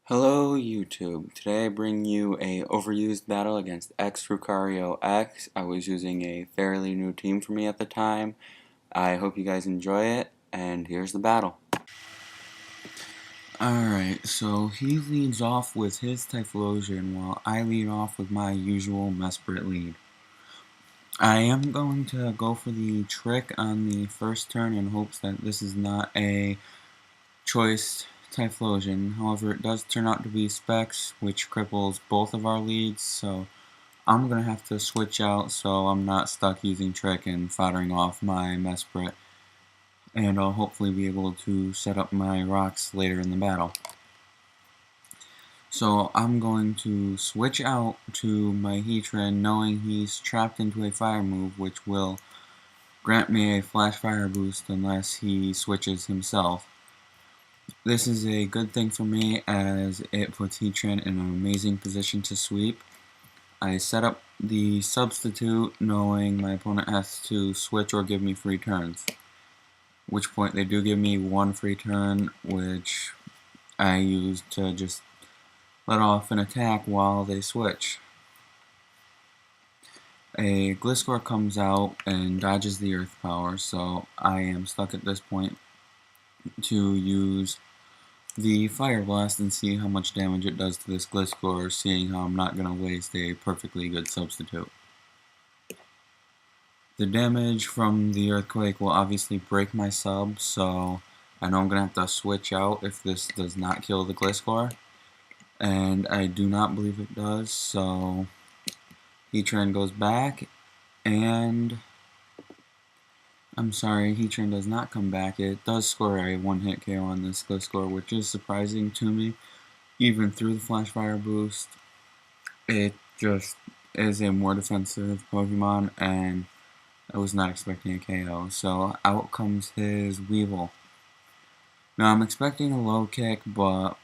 Hello YouTube. Today I bring you a overused battle against XRukarioX. I was using a fairly new team for me at the time. I hope you guys enjoy it, and here's the battle. Alright, so he leads off with his Typhlosion while I lead off with my usual Mesprit lead. I am going to go for the trick on the first turn in hopes that this is not a choice Typhlosion. However, it does turn out to be Specs, which cripples both of our leads, so I'm going to have to switch out so I'm not stuck using Trick and foddering off my Mesprit, and I'll hopefully be able to set up my rocks later in the battle. So I'm going to switch out to my Heatran, knowing he's trapped into a fire move, which will grant me a flash fire boost unless he switches himself. This is a good thing for me as it puts Heatran in an amazing position to sweep. I set up the substitute knowing my opponent has to switch or give me free turns. At which point they do give me one free turn, which I use to just let off an attack while they switch. A Gliscor comes out and dodges the Earth Power, so I am stuck at this point to use the Fire Blast and see how much damage it does to this Gliscor, seeing how I'm not going to waste a perfectly good substitute. The damage from the Earthquake will obviously break my sub, so I know I'm going to have to switch out if this does not kill the Gliscor. And I do not believe it does, so Heatran goes back, and I'm sorry, Heatran does not come back. It does score a one-hit KO on this Gliscor, which is surprising to me. Even through the Flash Fire boost, it just is a more defensive Pokemon, and I was not expecting a KO. So out comes his Weevil. Now I'm expecting a low kick, but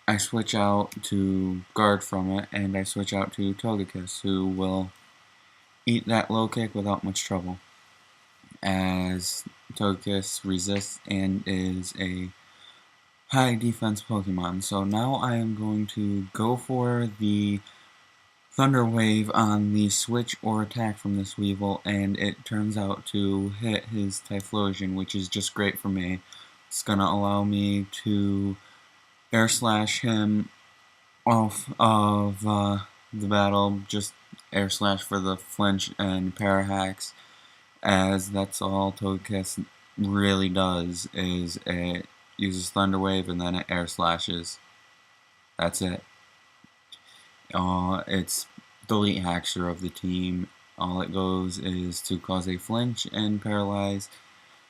I switch out to guard from it, and I switch out to Togekiss, who will eat that low kick without much trouble, as Togekiss resists and is a high defense Pokemon. So now I am going to go for the Thunder Wave on the switch or attack from this Weevil, and it turns out to hit his Typhlosion, which is just great for me. It's going to allow me to Air Slash him off of the battle, just Air Slash for the flinch and Parahacks, as that's all Togekiss really does, is it uses Thunder Wave and then it Air Slashes. That's it. It's the elite hacker of the team. All it goes is to cause a flinch and paralyze,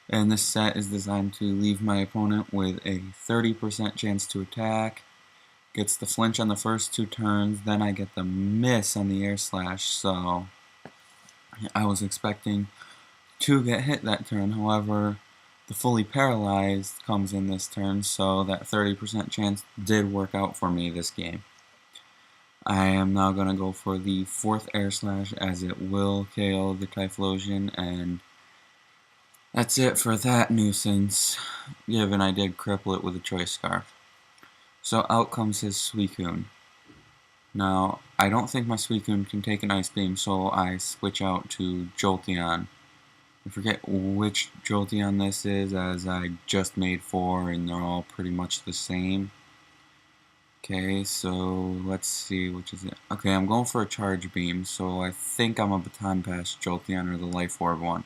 and this set is designed to leave my opponent with a 30% chance to attack. Gets the flinch on the first two turns, then I get the miss on the Air Slash, so I was expecting to get hit that turn. However, the fully paralyzed comes in this turn, so that 30% chance did work out for me this game. I am now going to go for the fourth Air Slash, as it will KO the Typhlosion, and that's it for that nuisance, given I did cripple it with a Choice Scarf. So out comes his Suicune. Now, I don't think my Suicune can take an Ice Beam, so I switch out to Jolteon. I forget which Jolteon this is, as I just made 4 and they're all pretty much the same. Okay, so let's see, which is it? Okay, I'm going for a Charge Beam, so I think I'm a Baton Pass Jolteon or the Life Orb one.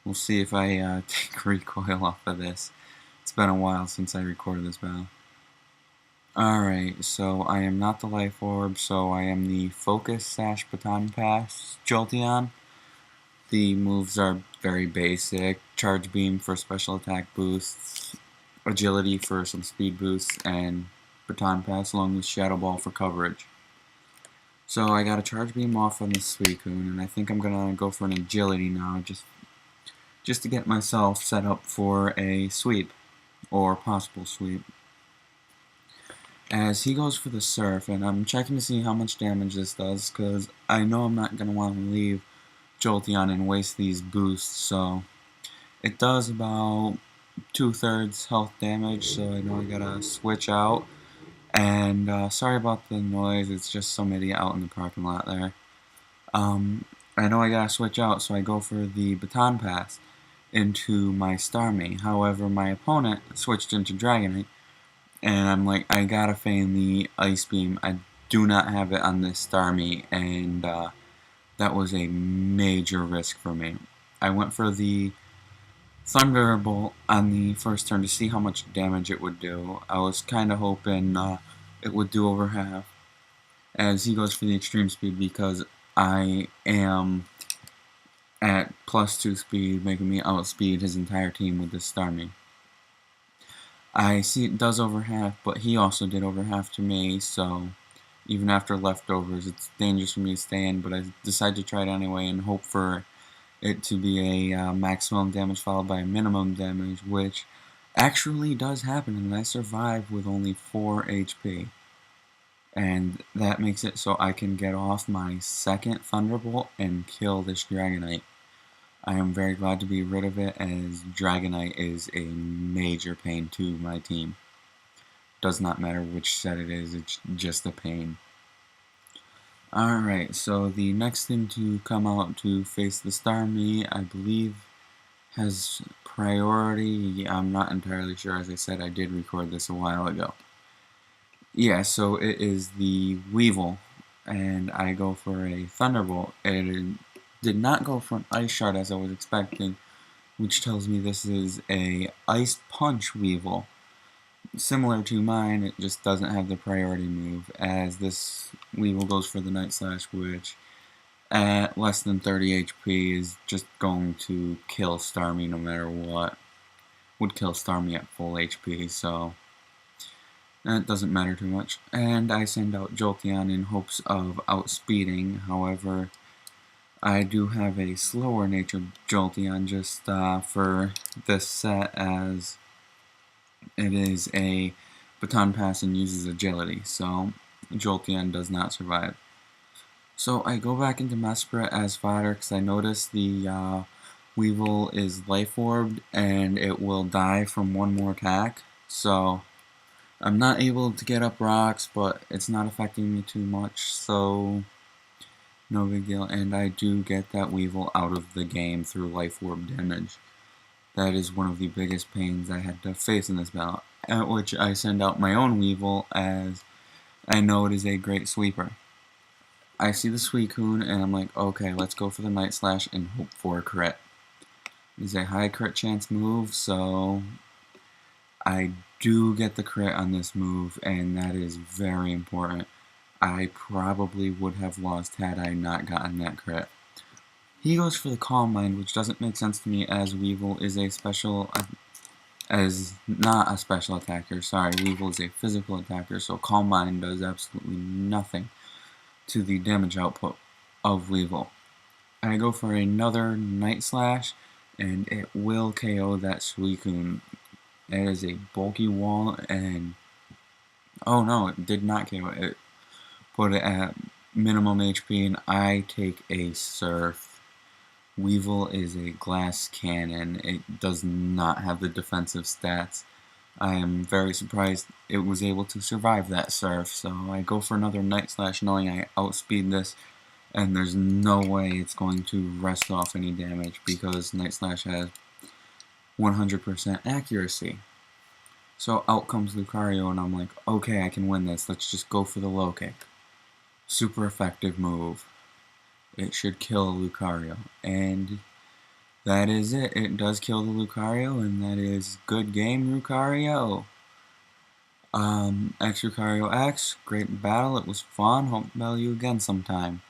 We'll see if I take recoil off of this. It's been a while since I recorded this battle. Alright, so I am not the Life Orb, so I am the Focus / Baton Pass Jolteon. The moves are very basic. Charge Beam for special attack boosts, Agility for some speed boosts, and Baton Pass along with Shadow Ball for coverage. So I got a Charge Beam off on the Suicune, and I think I'm going to go for an Agility now, just to get myself set up for a sweep, or possible sweep. As he goes for the Surf, and I'm checking to see how much damage this does, because I know I'm not going to want to leave Jolteon and waste these boosts, so it does about 2/3 health damage, so I know I gotta switch out. And sorry about the noise, it's just some idiot out in the parking lot there. I know I gotta switch out, so I go for the baton pass into my Starmie. However, my opponent switched into Dragonite, and I'm like, I gotta feign the Ice Beam. I do not have it on this Starmie, and that was a major risk for me. I went for the Thunderbolt on the first turn to see how much damage it would do. I was kind of hoping it would do over half, as he goes for the extreme speed because I am at +2 speed, making me outspeed his entire team with this Starmie. I see it does over half, but he also did over half to me, so even after leftovers, it's dangerous for me to stay in, but I decide to try it anyway and hope for it to be a maximum damage followed by a minimum damage, which actually does happen, and I survive with only 4 HP. And that makes it so I can get off my second Thunderbolt and kill this Dragonite. I am very glad to be rid of it, as Dragonite is a major pain to my team. Does not matter which set it is, it's just a pain. Alright, so the next thing to come out to face the Starmie, I believe, has priority. I'm not entirely sure. As I said, I did record this a while ago. Yeah, so it is the Weevil, and I go for a Thunderbolt. It did not go for an Ice Shard as I was expecting, which tells me this is a Ice Punch Weevil. Similar to mine, it just doesn't have the priority move, as this Weevil goes for the Night Slash, which at less than 30 HP is just going to kill Starmie no matter what. Would kill Starmie at full HP, so it doesn't matter too much. And I send out Jolteon in hopes of outspeeding. However, I do have a slower natured Jolteon just for this set, as it is a baton pass and uses agility, so Jolteon does not survive. So I go back into Mesprit as fodder because I notice the Weevil is life orbed and it will die from one more attack. So I'm not able to get up rocks, but it's not affecting me too much, so no big deal. And I do get that Weevil out of the game through life orb damage. That is one of the biggest pains I had to face in this battle, at which I send out my own Weevil, as I know it is a great sweeper. I see the Suicune and I'm like, okay, let's go for the Night Slash and hope for a crit. It's a high crit chance move, so I do get the crit on this move, and that is very important. I probably would have lost had I not gotten that crit. He goes for the Calm Mind, which doesn't make sense to me, as Weevil is a special, not a special attacker, sorry, Weevil is a physical attacker, so Calm Mind does absolutely nothing to the damage output of Weevil. I go for another Night Slash, and it will KO that Suicune. It is a bulky wall, and oh no, it did not KO it. It put it at minimum HP, and I take a Surf. Weevil is a glass cannon. It does not have the defensive stats. I am very surprised it was able to survive that Surf, so I go for another Night Slash knowing I outspeed this, and there's no way it's going to rest off any damage because Night Slash has 100% accuracy. So out comes Lucario, and I'm like, okay, I can win this. Let's just go for the low kick. Super effective move. It should kill Lucario, and that is it. It does kill the Lucario, and that is good game, Lucario. XRukarioX, great battle. It was fun. Hope to battle you again sometime.